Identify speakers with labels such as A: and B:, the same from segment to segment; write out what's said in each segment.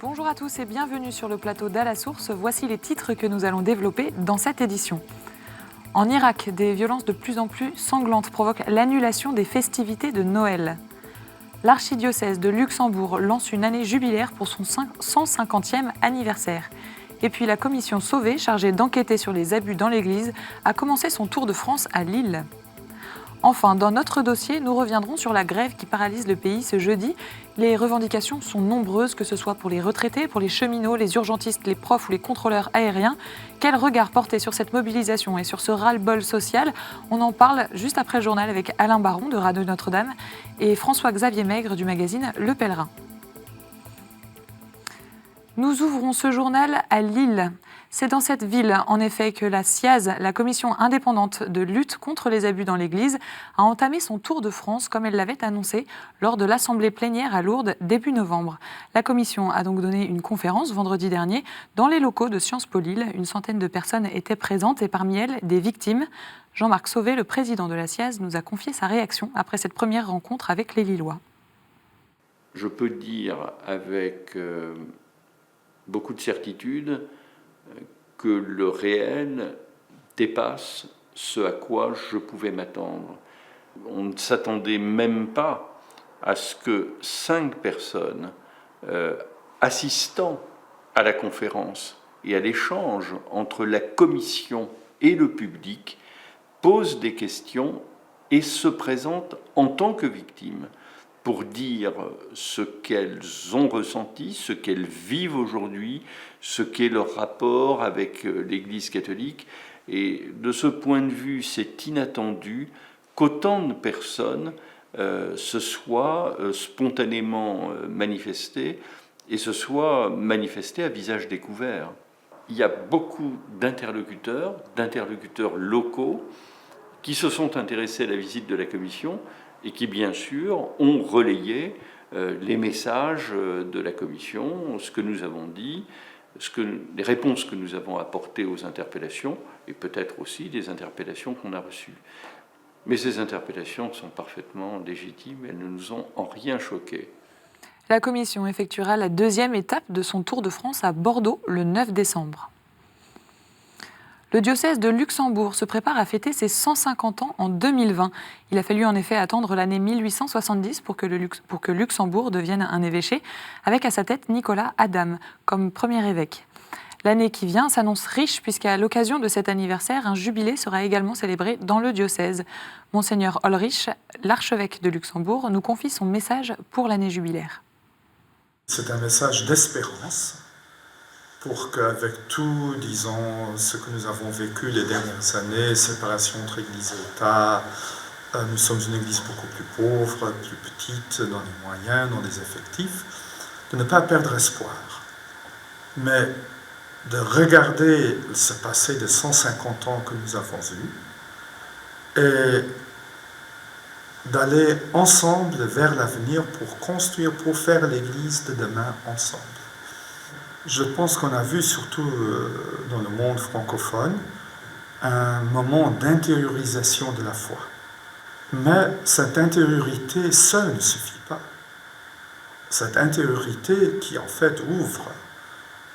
A: Bonjour à tous et bienvenue sur le plateau d'À la Source. Voici les titres que nous allons développer dans cette édition. En Irak, des violences de plus en plus sanglantes provoquent l'annulation des festivités de Noël. L'archidiocèse de Luxembourg lance une année jubilaire pour son 150e anniversaire. Et puis la commission Sauvé, chargée d'enquêter sur les abus dans l'Église, a commencé son tour de France à Lille. Enfin, dans notre dossier, nous reviendrons sur la grève qui paralyse le pays ce jeudi. Les revendications sont nombreuses, que ce soit pour les retraités, pour les cheminots, les urgentistes, les profs ou les contrôleurs aériens. Quel regard porter sur cette mobilisation et sur ce ras-le-bol social? On en parle juste après le journal avec Alain Baron de Radio Notre-Dame et François-Xavier Maigre du magazine Le Pèlerin. Nous ouvrons ce journal à Lille. C'est dans cette ville, en effet, que la CIAZ, la commission indépendante de lutte contre les abus dans l'Église, a entamé son tour de France, comme elle l'avait annoncé lors de l'assemblée plénière à Lourdes début novembre. La commission a donc donné une conférence vendredi dernier dans les locaux de Sciences Po Lille. Une centaine de personnes étaient présentes et parmi elles, des victimes. Jean-Marc Sauvé, le président de la CIAZ, nous a confié sa réaction après cette première rencontre avec les Lillois.
B: Je peux dire avec beaucoup de certitude que le réel dépasse ce à quoi je pouvais m'attendre. On ne s'attendait même pas à ce que 5 personnes assistant à la conférence et à l'échange entre la commission et le public posent des questions et se présentent en tant que victimes pour dire ce qu'elles ont ressenti, ce qu'elles vivent aujourd'hui, ce qu'est leur rapport avec l'Église catholique. Et de ce point de vue, c'est inattendu qu'autant de personnes se soient spontanément manifestées et se soient manifestées à visage découvert. Il y a beaucoup d'interlocuteurs locaux qui se sont intéressés à la visite de la commission et qui, bien sûr, ont relayé les messages de la commission, ce que nous avons dit, les réponses que nous avons apportées aux interpellations, et peut-être aussi des interpellations qu'on a reçues. Mais ces interpellations sont parfaitement légitimes, elles ne nous ont en rien choqués.
A: La commission effectuera la deuxième étape de son tour de France à Bordeaux le 9 décembre. Le diocèse de Luxembourg se prépare à fêter ses 150 ans en 2020. Il a fallu en effet attendre l'année 1870 pour que Luxembourg devienne un évêché, avec à sa tête Nicolas Adam comme premier évêque. L'année qui vient s'annonce riche puisqu'à l'occasion de cet anniversaire, un jubilé sera également célébré dans le diocèse. Monseigneur Ulrich, l'archevêque de Luxembourg, nous confie son message pour l'année jubilaire.
C: C'est un message d'espérance pour qu'avec tout, disons, ce que nous avons vécu les dernières années, séparation entre Église et État, nous sommes une Église beaucoup plus pauvre, plus petite, dans les moyens, dans les effectifs, de ne pas perdre espoir, mais de regarder ce passé de 150 ans que nous avons eu et d'aller ensemble vers l'avenir pour construire, pour faire l'Église de demain ensemble. Je pense qu'on a vu, surtout dans le monde francophone, un moment d'intériorisation de la foi. Mais cette intériorité seule ne suffit pas. Cette intériorité qui en fait ouvre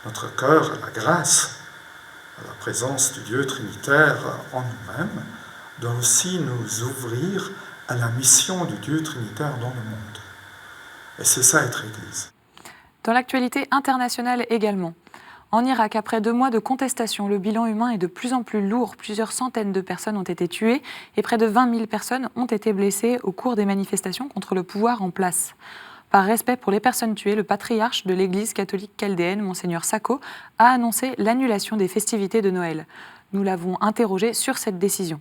C: notre cœur à la grâce, à la présence du Dieu trinitaire en nous-mêmes, doit aussi nous ouvrir à la mission du Dieu trinitaire dans le monde. Et c'est ça être Église.
A: Dans l'actualité internationale également. En Irak, après 2 mois de contestation, le bilan humain est de plus en plus lourd. Plusieurs centaines de personnes ont été tuées et près de 20 000 personnes ont été blessées au cours des manifestations contre le pouvoir en place. Par respect pour les personnes tuées, le patriarche de l'Église catholique chaldéenne, Monseigneur Sako, a annoncé l'annulation des festivités de Noël. Nous l'avons interrogé sur cette décision.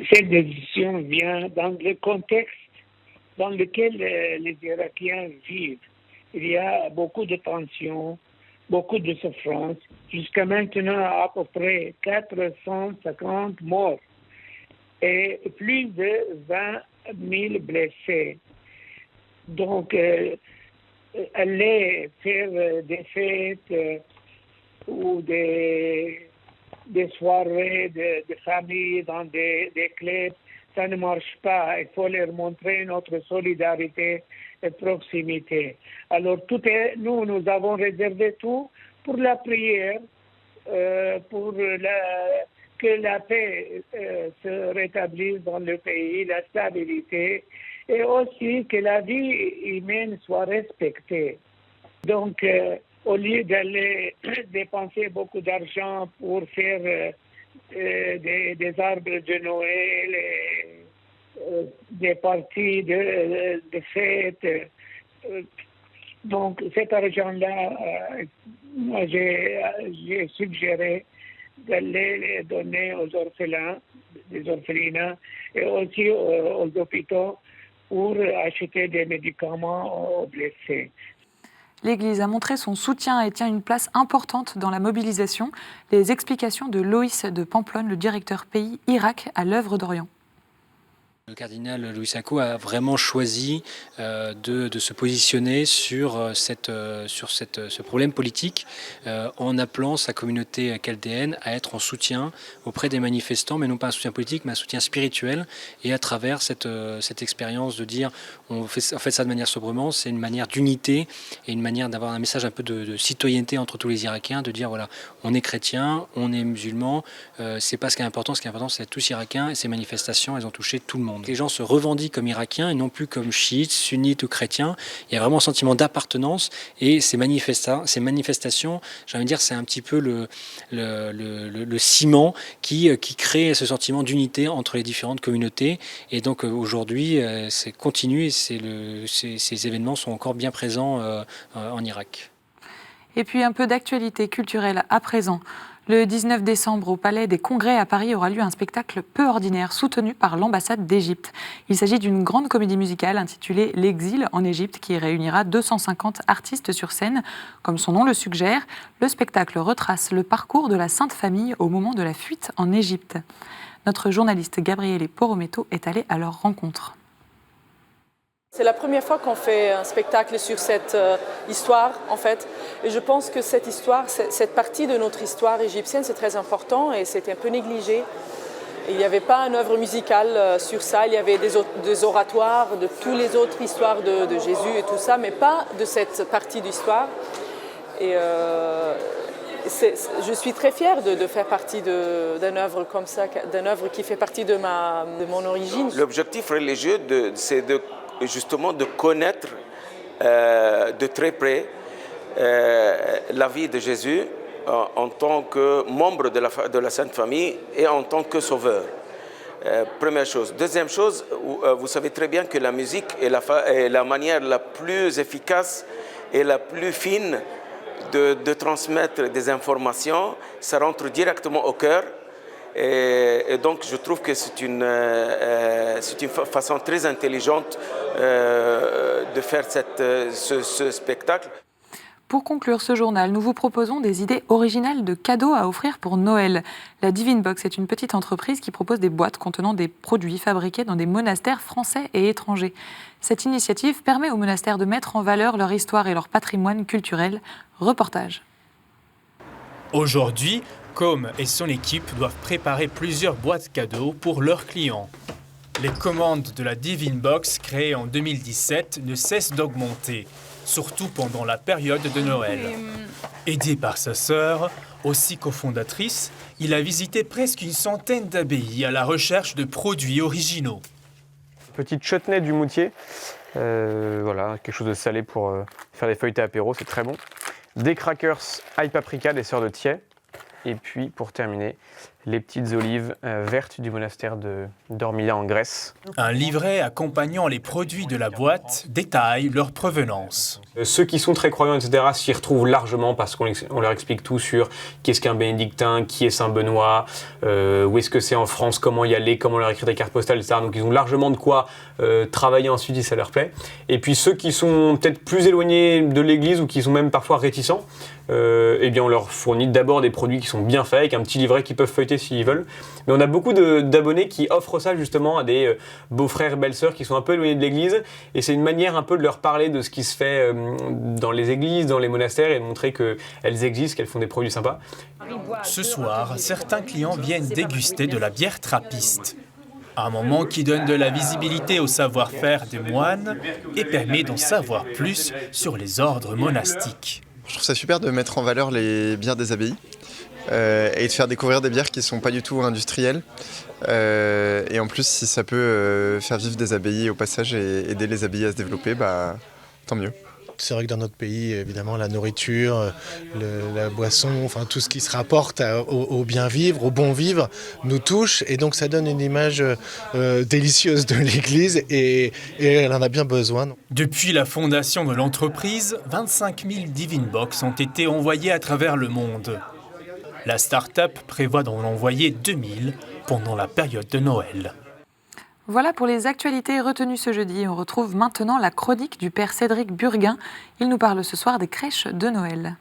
D: Cette décision vient dans le contexte dans lequel les Irakiens vivent. Il y a beaucoup de tensions, beaucoup de souffrances. Jusqu'à maintenant, à peu près 450 morts et plus de 20 000 blessés. Donc, aller faire des fêtes ou des soirées de famille dans des clubs, ça ne marche pas. Il faut leur montrer notre solidarité et proximité. Alors, nous avons réservé tout pour la prière, pour que la paix se rétablisse dans le pays, la stabilité, et aussi que la vie humaine soit respectée. Donc, au lieu d'aller dépenser beaucoup d'argent pour faire des arbres de Noël, des parties de fêtes, donc cet argent-là, moi j'ai suggéré d'aller les donner aux orphelins, des orphelinats, et aussi aux hôpitaux pour acheter des médicaments aux blessés.
A: L'Église a montré son soutien et tient une place importante dans la mobilisation. Les explications de Loïs de Pamplonne, le directeur pays Irak à l'œuvre d'Orient.
E: Le cardinal Louis Sacco a vraiment choisi de se positionner sur ce problème politique en appelant sa communauté chaldéenne à être en soutien auprès des manifestants, mais non pas un soutien politique, mais un soutien spirituel. Et à travers cette expérience de dire on fait ça de manière sobrement, c'est une manière d'unité et une manière d'avoir un message un peu de citoyenneté entre tous les Irakiens, de dire voilà, on est chrétien, on est musulman, c'est pas ce qui est important c'est d'être tous Irakiens et ces manifestations, elles ont touché tout le monde. Les gens se revendiquent comme irakiens et non plus comme chiites, sunnites ou chrétiens. Il y a vraiment un sentiment d'appartenance et ces manifestations, j'ai envie de dire, c'est un petit peu le ciment qui crée ce sentiment d'unité entre les différentes communautés. Et donc aujourd'hui, c'est continu et ces événements sont encore bien présents en Irak.
A: Et puis un peu d'actualité culturelle à présent. Le 19 décembre, au Palais des Congrès à Paris, aura lieu un spectacle peu ordinaire, soutenu par l'ambassade d'Égypte. Il s'agit d'une grande comédie musicale intitulée L'Exil en Égypte, qui réunira 250 artistes sur scène. Comme son nom le suggère, le spectacle retrace le parcours de la Sainte Famille au moment de la fuite en Égypte. Notre journaliste Gabriele Porometto est allée à leur rencontre.
F: C'est la première fois qu'on fait un spectacle sur cette histoire, en fait. Et je pense que cette histoire, cette partie de notre histoire égyptienne, c'est très important et c'était un peu négligé. Et il n'y avait pas une œuvre musicale sur ça. Il y avait des oratoires de toutes les autres histoires de Jésus et tout ça, mais pas de cette partie d'histoire. Et je suis très fière de faire partie d'une œuvre comme ça, d'une œuvre qui fait partie de mon origine.
G: L'objectif religieux, c'est justement de connaître de très près la vie de Jésus en tant que membre de la Sainte Famille et en tant que sauveur. Première chose. Deuxième chose, vous savez très bien que la musique est la manière la plus efficace et la plus fine de transmettre des informations. Ça rentre directement au cœur. Et donc, je trouve que c'est une façon très intelligente de faire ce spectacle.
A: Pour conclure ce journal, nous vous proposons des idées originales de cadeaux à offrir pour Noël. La Divine Box est une petite entreprise qui propose des boîtes contenant des produits fabriqués dans des monastères français et étrangers. Cette initiative permet aux monastères de mettre en valeur leur histoire et leur patrimoine culturel. Reportage.
H: Aujourd'hui, Com et son équipe doivent préparer plusieurs boîtes cadeaux pour leurs clients. Les commandes de la Divine Box, créée en 2017, ne cessent d'augmenter, surtout pendant la période de Noël. Aidé par sa sœur, aussi cofondatrice, il a visité presque une centaine d'abbayes à la recherche de produits originaux.
I: Petite chutney du Moutier, voilà, quelque chose de salé pour faire des feuilletés apéro, c'est très bon. Des crackers ail paprika des sœurs de Thiais. Et puis, pour terminer, les petites olives vertes du monastère d'Ormilla en Grèce.
H: Un livret accompagnant les produits de la boîte détaille leur provenance.
I: Ceux qui sont très croyants, etc., s'y retrouvent largement parce qu'on leur explique tout sur qu'est-ce qu'un bénédictin, qui est Saint-Benoît, où est-ce que c'est en France, comment y aller, comment leur écrire des cartes postales, etc. Donc ils ont largement de quoi travailler ensuite si ça leur plaît. Et puis ceux qui sont peut-être plus éloignés de l'église ou qui sont même parfois réticents, eh bien on leur fournit d'abord des produits qui sont bien faits, avec un petit livret qu'ils peuvent feuilleter communiquer s'ils veulent. Mais on a beaucoup d'abonnés qui offrent ça justement à des beaux-frères, belles-sœurs qui sont un peu éloignés de l'église. Et c'est une manière un peu de leur parler de ce qui se fait dans les églises, dans les monastères, et de montrer qu'elles existent, qu'elles font des produits sympas.
H: Ce soir, certains clients viennent déguster de la bière trappiste. Un moment qui donne de la visibilité au savoir-faire des moines et permet d'en savoir plus sur les ordres monastiques.
J: Je trouve ça super de mettre en valeur les bières des abbayes et de faire découvrir des bières qui ne sont pas du tout industrielles. Et en plus, si ça peut faire vivre des abbayes au passage et aider les abbayes à se développer, tant mieux.
K: C'est vrai que dans notre pays, évidemment, la nourriture, la boisson, enfin tout ce qui se rapporte au bien vivre, au bon vivre, nous touche. Et donc ça donne une image délicieuse de l'Église et elle en a bien besoin.
H: Depuis la fondation de l'entreprise, 25 000 Divine Box ont été envoyés à travers le monde. La start-up prévoit d'en envoyer 2000 pendant la période de Noël.
A: Voilà pour les actualités retenues ce jeudi. On retrouve maintenant la chronique du père Cédric Burguin. Il nous parle ce soir des crèches de Noël.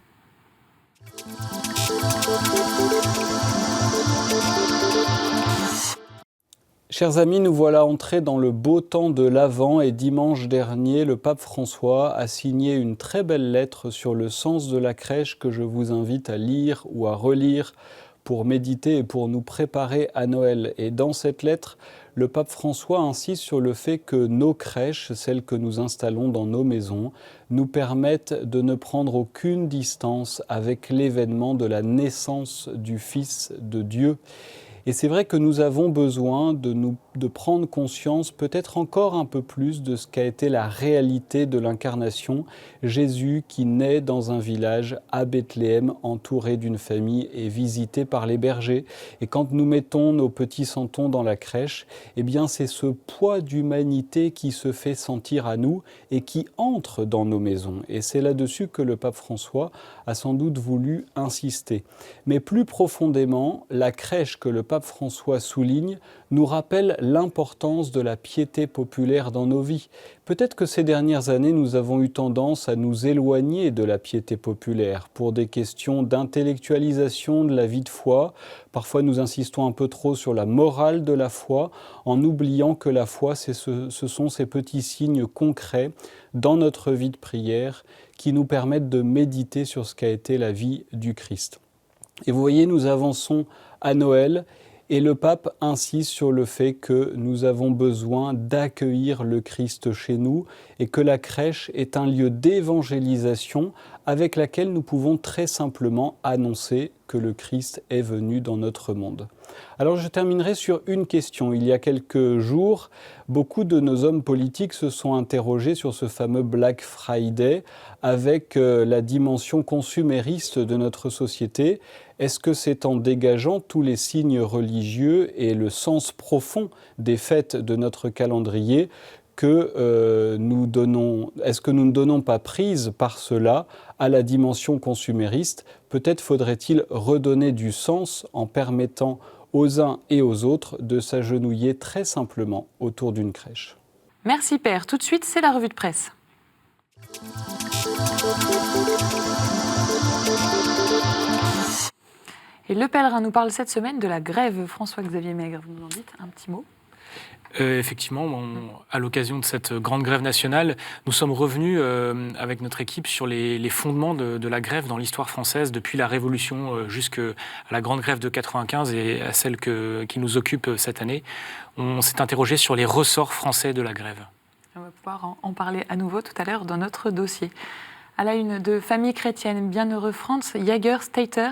L: Chers amis, nous voilà entrés dans le beau temps de l'Avent et dimanche dernier, le pape François a signé une très belle lettre sur le sens de la crèche que je vous invite à lire ou à relire pour méditer et pour nous préparer à Noël. Et dans cette lettre, le pape François insiste sur le fait que nos crèches, celles que nous installons dans nos maisons, nous permettent de ne prendre aucune distance avec l'événement de la naissance du Fils de Dieu. Et c'est vrai que nous avons besoin de prendre conscience peut-être encore un peu plus de ce qu'a été la réalité de l'incarnation. Jésus qui naît dans un village à Bethléem, entouré d'une famille et visité par les bergers. Et quand nous mettons nos petits santons dans la crèche, eh bien c'est ce poids d'humanité qui se fait sentir à nous et qui entre dans nos maisons. Et c'est là-dessus que le pape François a sans doute voulu insister. Mais plus profondément, la crèche que le pape François souligne nous rappelle l'importance de la piété populaire dans nos vies. Peut-être que ces dernières années, nous avons eu tendance à nous éloigner de la piété populaire pour des questions d'intellectualisation de la vie de foi. Parfois, nous insistons un peu trop sur la morale de la foi, en oubliant que la foi, ce sont ces petits signes concrets dans notre vie de prière qui nous permettent de méditer sur ce qu'a été la vie du Christ. Et vous voyez, nous avançons à Noël et le pape insiste sur le fait que nous avons besoin d'accueillir le Christ chez nous et que la crèche est un lieu d'évangélisation avec laquelle nous pouvons très simplement annoncer que le Christ est venu dans notre monde. Alors je terminerai sur une question. Il y a quelques jours, beaucoup de nos hommes politiques se sont interrogés sur ce fameux Black Friday avec la dimension consumériste de notre société. Est-ce que c'est en dégageant tous les signes religieux et le sens profond des fêtes de notre calendrier que est-ce que nous ne donnons pas prise par cela à la dimension consumériste ? Peut-être faudrait-il redonner du sens en permettant aux uns et aux autres de s'agenouiller très simplement autour d'une crèche.
A: Merci Père. Tout de suite, c'est la revue de presse. Et Le Pèlerin nous parle cette semaine de la grève. François-Xavier Maigre, vous nous en dites un petit mot ?
E: Effectivement, à l'occasion de cette grande grève nationale, nous sommes revenus avec notre équipe sur les fondements de la grève dans l'histoire française depuis la Révolution jusqu'à la grande grève de 95 et à celle qui nous occupe cette année. On s'est interrogé sur les ressorts français de la grève.
A: On va pouvoir en parler à nouveau tout à l'heure dans notre dossier. À la une de Famille chrétienne, Bienheureux Franz Jägerstätter,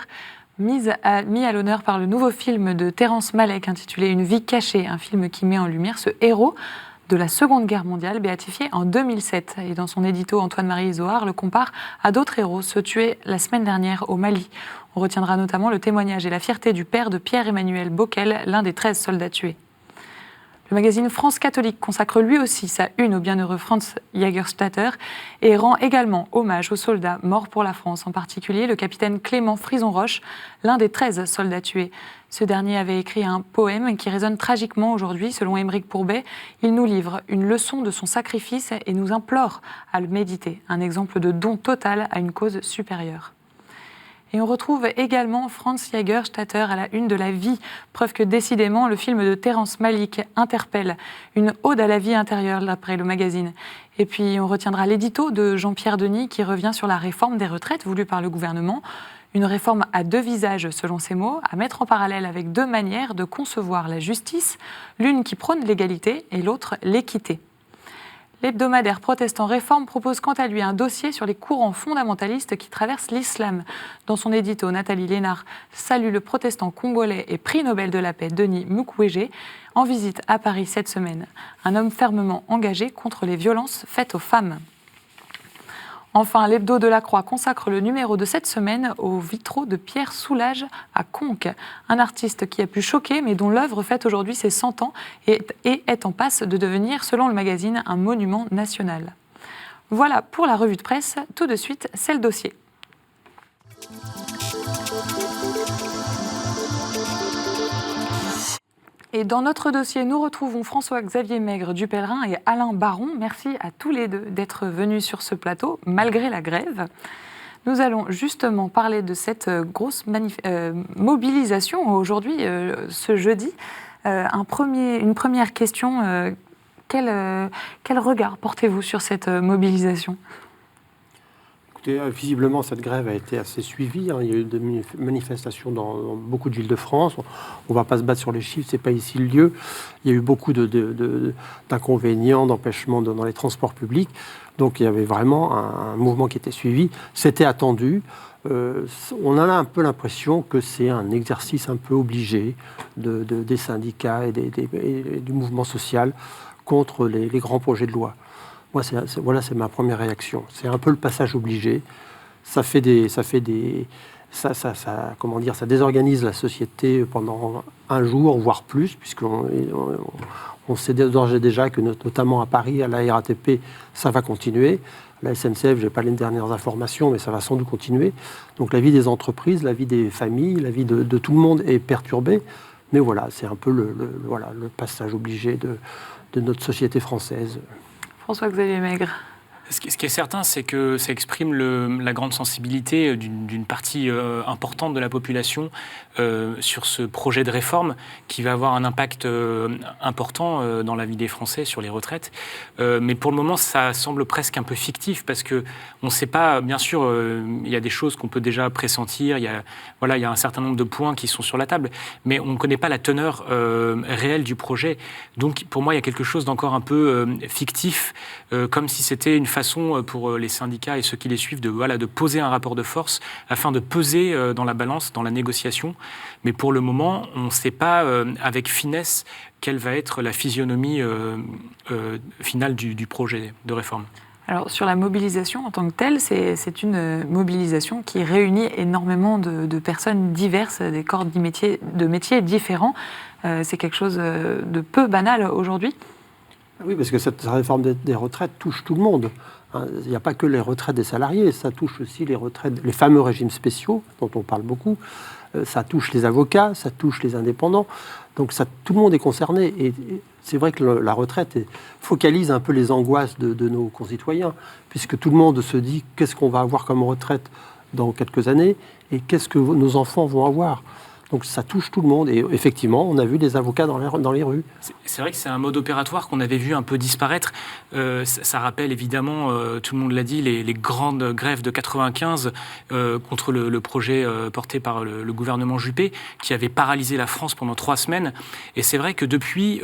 A: mis à l'honneur par le nouveau film de Terrence Malick intitulé Une vie cachée, un film qui met en lumière ce héros de la Seconde Guerre mondiale, béatifié en 2007. Et dans son édito, Antoine-Marie Isoard le compare à d'autres héros ceux tués la semaine dernière au Mali. On retiendra notamment le témoignage et la fierté du père de Pierre-Emmanuel Bockel, l'un des 13 soldats tués. Le magazine France Catholique consacre lui aussi sa une au bienheureux Franz Jägerstätter et rend également hommage aux soldats morts pour la France, en particulier le capitaine Clément Frison-Roche, l'un des 13 soldats tués. Ce dernier avait écrit un poème qui résonne tragiquement aujourd'hui. Selon Émeric Pourbet, il nous livre une leçon de son sacrifice et nous implore à le méditer, un exemple de don total à une cause supérieure. Et on retrouve également Franz Jägerstätter à la une de La Vie, preuve que décidément le film de Terrence Malick interpelle, une ode à la vie intérieure d'après le magazine. Et puis on retiendra l'édito de Jean-Pierre Denis qui revient sur la réforme des retraites voulue par le gouvernement. Une réforme à deux visages, selon ses mots, à mettre en parallèle avec deux manières de concevoir la justice, l'une qui prône l'égalité et l'autre l'équité. L'hebdomadaire protestant Réforme propose quant à lui un dossier sur les courants fondamentalistes qui traversent l'islam. Dans son édito, Nathalie Lénard salue le protestant congolais et prix Nobel de la paix Denis Mukwege en visite à Paris cette semaine. Un homme fermement engagé contre les violences faites aux femmes. Enfin, l'Hebdo de la Croix consacre le numéro de cette semaine aux vitraux de Pierre Soulages à Conques, un artiste qui a pu choquer mais dont l'œuvre fête aujourd'hui ses 100 ans et est en passe de devenir, selon le magazine, un monument national. Voilà pour la revue de presse. Tout de suite, c'est le dossier. Et dans notre dossier, nous retrouvons François-Xavier Maigre du Pèlerin et Alain Baron. Merci à tous les deux d'être venus sur ce plateau, malgré la grève. Nous allons justement parler de cette grosse mobilisation aujourd'hui, ce jeudi. Une première question, quel regard portez-vous sur cette mobilisation ?
M: Visiblement, cette grève a été assez suivie. Il y a eu des manifestations dans beaucoup de villes de France. On ne va pas se battre sur les chiffres, ce n'est pas ici le lieu. Il y a eu beaucoup d'inconvénients, d'empêchements dans les transports publics. Donc il y avait vraiment un mouvement qui était suivi. C'était attendu. On a un peu l'impression que c'est un exercice un peu obligé des syndicats et du mouvement social contre les grands projets de loi. Moi, c'est ma première réaction. C'est un peu le passage obligé. Ça désorganise la société pendant un jour, voire plus, puisqu'on sait d'ores et déjà que notamment à Paris, à la RATP, ça va continuer. La SNCF, je n'ai pas les dernières informations, mais ça va sans doute continuer. Donc la vie des entreprises, la vie des familles, la vie de tout le monde est perturbée. Mais voilà, c'est un peu le passage obligé de notre société française.
A: François-Xavier Maigre.
E: Ce qui est certain, c'est que ça exprime la grande sensibilité d'une partie importante de la population sur ce projet de réforme qui va avoir un impact important dans la vie des Français sur les retraites. Mais pour le moment, ça semble presque un peu fictif parce qu'on ne sait pas, bien sûr, il y a des choses qu'on peut déjà pressentir, il y a un certain nombre de points qui sont sur la table, mais on ne connaît pas la teneur réelle du projet. Donc pour moi, il y a quelque chose d'encore un peu fictif, comme si c'était une façon pour les syndicats et ceux qui les suivent de poser un rapport de force afin de peser dans la balance, dans la négociation. Mais pour le moment, on ne sait pas avec finesse quelle va être la physionomie finale du projet de réforme.
A: Alors sur la mobilisation en tant que telle, c'est une mobilisation qui réunit énormément de personnes diverses, des corps de métiers différents. C'est quelque chose de peu banal aujourd'hui.
M: Oui, parce que cette réforme des retraites touche tout le monde. Il n'y a pas que les retraites des salariés, ça touche aussi les fameux régimes spéciaux, dont on parle beaucoup. Ça touche les avocats, ça touche les indépendants. Donc tout le monde est concerné. Et c'est vrai que la retraite focalise un peu les angoisses de nos concitoyens, puisque tout le monde se dit qu'est-ce qu'on va avoir comme retraite dans quelques années et qu'est-ce que nos enfants vont avoir. Donc ça touche tout le monde. Et effectivement, on a vu des avocats dans les rues.
E: C'est vrai que c'est un mode opératoire qu'on avait vu un peu disparaître. Ça rappelle évidemment, tout le monde l'a dit, les grandes grèves de 95 contre le projet porté par le gouvernement Juppé, qui avait paralysé la France pendant 3 semaines. Et c'est vrai que depuis,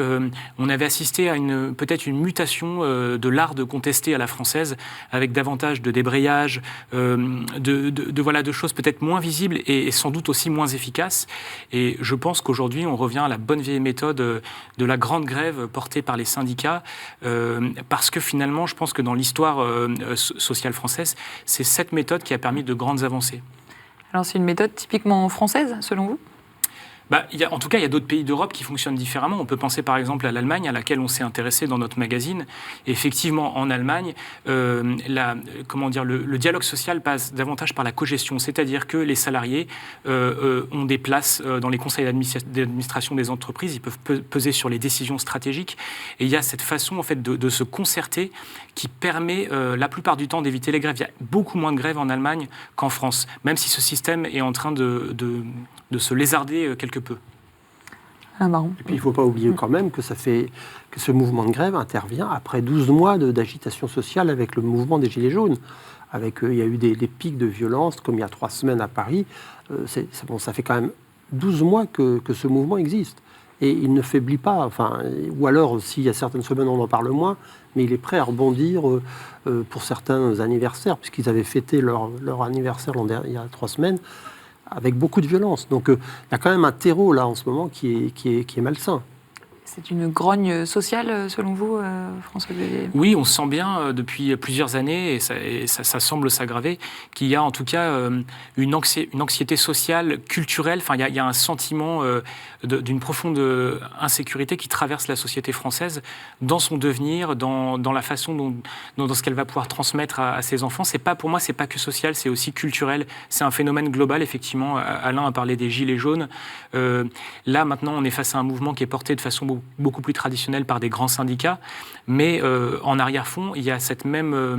E: on avait assisté à peut-être une mutation de l'art de contester à la française, avec davantage de débrayage, de choses peut-être moins visibles et sans doute aussi moins efficaces. Et je pense qu'aujourd'hui, on revient à la bonne vieille méthode de la grande grève portée par les syndicats, parce que finalement, je pense que dans l'histoire sociale française, c'est cette méthode qui a permis de grandes avancées.
A: Alors c'est une méthode typiquement française, selon vous ?
N: En tout cas, il y a d'autres pays d'Europe qui fonctionnent différemment. On peut penser par exemple à l'Allemagne, à laquelle on s'est intéressé dans notre magazine. Et effectivement, en Allemagne, le dialogue social passe davantage par la cogestion, c'est-à-dire que les salariés ont des places dans les conseils d'administration des entreprises, ils peuvent peser sur les décisions stratégiques. Et il y a cette façon en fait, de se concerter qui permet la plupart du temps d'éviter les grèves. Il y a beaucoup moins de grèves en Allemagne qu'en France, même si ce système est en train de se lézarder quelque peu.
M: Et puis il ne faut pas oublier quand même que ce mouvement de grève intervient après 12 mois d'agitation sociale avec le mouvement des Gilets jaunes. Il y a eu des pics de violence, comme il y a 3 semaines à Paris. Ça fait quand même 12 mois que ce mouvement existe. Et il ne faiblit pas. Ou alors, s'il y a certaines semaines, on en parle moins, mais il est prêt à rebondir pour certains anniversaires, puisqu'ils avaient fêté leur anniversaire il y a 3 semaines, avec beaucoup de violence. Donc il y a quand même un terreau là en ce moment qui est malsain.
A: C'est une grogne sociale, selon vous, François Xavier ?
N: Oui, on sent bien depuis plusieurs années, et ça semble s'aggraver, qu'il y a en tout cas une anxiété sociale, culturelle. Il y a un sentiment d'une profonde insécurité qui traverse la société française dans son devenir, dans la façon dans ce qu'elle va pouvoir transmettre à ses enfants. Pour moi, c'est pas que social, c'est aussi culturel. C'est un phénomène global, effectivement. Alain a parlé des Gilets jaunes. Là, maintenant, on est face à un mouvement qui est porté de façon beaucoup plus traditionnelle par des grands syndicats, mais en arrière-fond, il y a cette même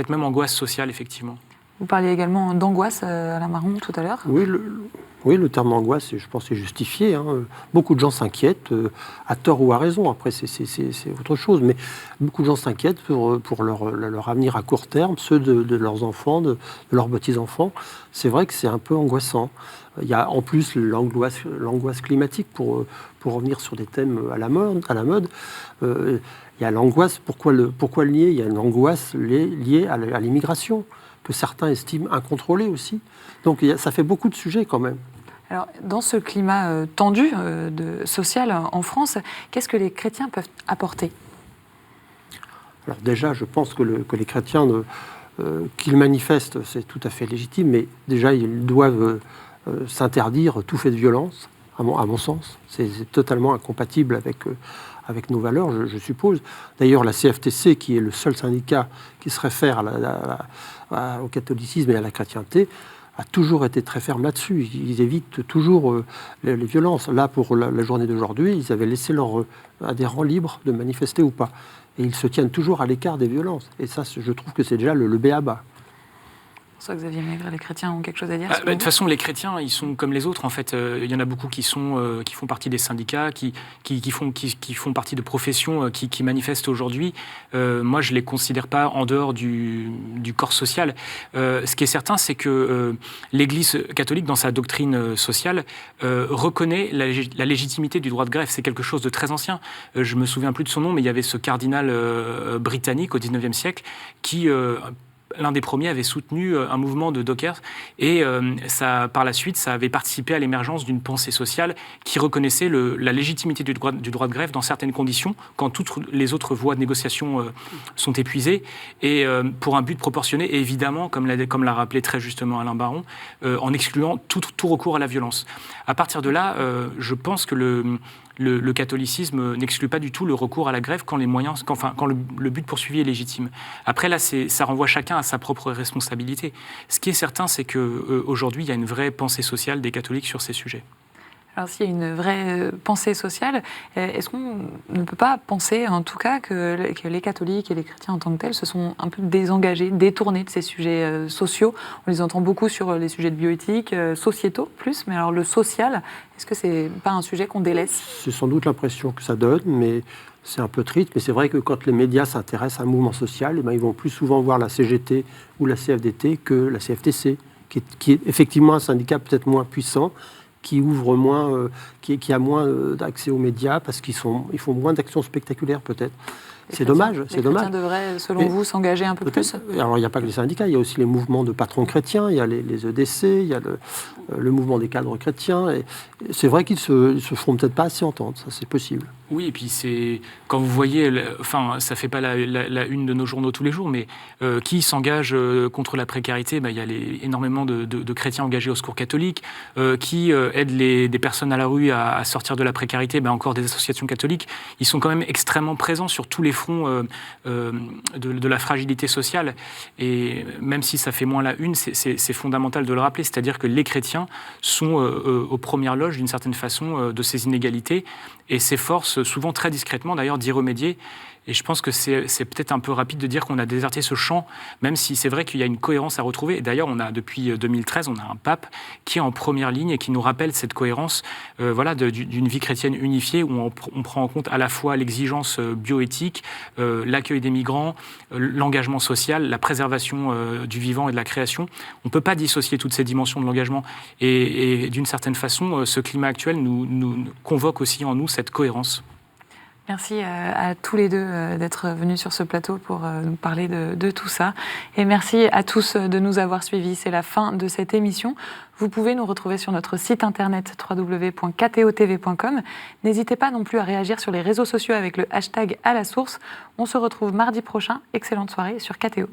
N: angoisse sociale, effectivement.
A: Vous parliez également d'angoisse, Alain Marron, tout à l'heure.
M: Oui, le terme d'angoisse, je pense, est justifié. Beaucoup de gens s'inquiètent, à tort ou à raison. Après, c'est autre chose. Mais beaucoup de gens s'inquiètent pour leur avenir à court terme, ceux de leurs enfants, de leurs petits-enfants. C'est vrai que c'est un peu angoissant. Il y a en plus l'angoisse climatique, pour revenir sur des thèmes à la mode. Il y a l'angoisse, pourquoi le nier ? Il y a une angoisse liée à l'immigration, que certains estiment incontrôlée aussi. Donc ça fait beaucoup de sujets quand même.
A: Alors, dans ce climat tendu social en France, qu'est-ce que les chrétiens peuvent apporter ?
M: Alors déjà, je pense que les chrétiens, qu'ils manifestent, c'est tout à fait légitime, mais déjà, ils doivent s'interdire tout fait de violence, à mon sens. C'est totalement incompatible avec nos valeurs, je suppose. D'ailleurs, la CFTC, qui est le seul syndicat qui se réfère au catholicisme et à la chrétienté, a toujours été très ferme là-dessus. Ils évitent toujours les violences. Là, pour la journée d'aujourd'hui, ils avaient laissé leurs adhérents libres de manifester ou pas. Et ils se tiennent toujours à l'écart des violences. Et ça, je trouve que c'est déjà le b.a.-ba.
A: Xavier Maigret, les chrétiens ont quelque chose à dire
N: de toute façon, les chrétiens, ils sont comme les autres. En fait, il y en a beaucoup qui font partie des syndicats, qui font partie de professions, qui manifestent aujourd'hui. Moi, je les considère pas en dehors du corps social. Ce qui est certain, c'est que l'Église catholique, dans sa doctrine sociale, reconnaît la légitimité du droit de grève. C'est quelque chose de très ancien. Je me souviens plus de son nom, mais il y avait ce cardinal britannique au XIXe siècle qui l'un des premiers avait soutenu un mouvement de dockers et par la suite, ça avait participé à l'émergence d'une pensée sociale qui reconnaissait la légitimité du droit de grève dans certaines conditions, quand toutes les autres voies de négociation sont épuisées, et pour un but proportionné, et évidemment, comme l'a rappelé très justement Alain Baron, en excluant tout recours à la violence. À partir de là, je pense que le catholicisme n'exclut pas du tout le recours à la grève quand le but poursuivi est légitime. Après, là, ça renvoie chacun à sa propre responsabilité. Ce qui est certain, c'est qu'aujourd'hui, il y a une vraie pensée sociale des catholiques sur ces sujets.
A: Alors, s'il y a une vraie pensée sociale, est-ce qu'on ne peut pas penser, en tout cas, que les catholiques et les chrétiens en tant que tels se sont un peu désengagés, détournés de ces sujets sociaux ? On les entend beaucoup sur les sujets de bioéthique, sociétaux plus, mais alors le social, est-ce que c'est pas un sujet qu'on délaisse ?
M: C'est sans doute l'impression que ça donne, mais c'est un peu triste. Mais c'est vrai que quand les médias s'intéressent à un mouvement social, ils vont plus souvent voir la CGT ou la CFDT que la CFTC, qui est effectivement un syndicat peut-être moins puissant, qui ouvre moins, qui a moins d'accès aux médias parce qu'ils font moins d'actions spectaculaires peut-être. C'est dommage.
A: Les chrétiens devraient, selon vous, s'engager un peu plus ?
M: Alors, il n'y a pas que les syndicats, il y a aussi les mouvements de patrons chrétiens, il y a les EDC, il y a le mouvement des cadres chrétiens. Et c'est vrai qu'ils se font peut-être pas assez entendre, ça c'est possible.
N: Oui, et puis c'est quand vous voyez, enfin, ça fait pas la une de nos journaux tous les jours, mais qui s'engage contre la précarité, il y a énormément de chrétiens engagés au Secours catholique, qui aident des personnes à la rue à sortir de la précarité, encore des associations catholiques. Ils sont quand même extrêmement présents sur tous les fronts de la fragilité sociale. Et même si ça fait moins la une, c'est fondamental de le rappeler, c'est-à-dire que les chrétiens sont aux premières loges d'une certaine façon de ces inégalités et s'efforcent souvent très discrètement d'ailleurs d'y remédier. Et je pense que c'est peut-être un peu rapide de dire qu'on a déserté ce champ, même si c'est vrai qu'il y a une cohérence à retrouver. Et d'ailleurs, depuis 2013, on a un pape qui est en première ligne et qui nous rappelle cette cohérence d'une vie chrétienne unifiée où on prend en compte à la fois l'exigence bioéthique, l'accueil des migrants, l'engagement social, la préservation du vivant et de la création. On ne peut pas dissocier toutes ces dimensions de l'engagement. Et d'une certaine façon, ce climat actuel nous convoque aussi en nous cette cohérence.
A: Merci à tous les deux d'être venus sur ce plateau pour nous parler de tout ça. Et merci à tous de nous avoir suivis. C'est la fin de cette émission. Vous pouvez nous retrouver sur notre site internet www.ktotv.com. N'hésitez pas non plus à réagir sur les réseaux sociaux avec le hashtag à la source. On se retrouve mardi prochain. Excellente soirée sur KTO.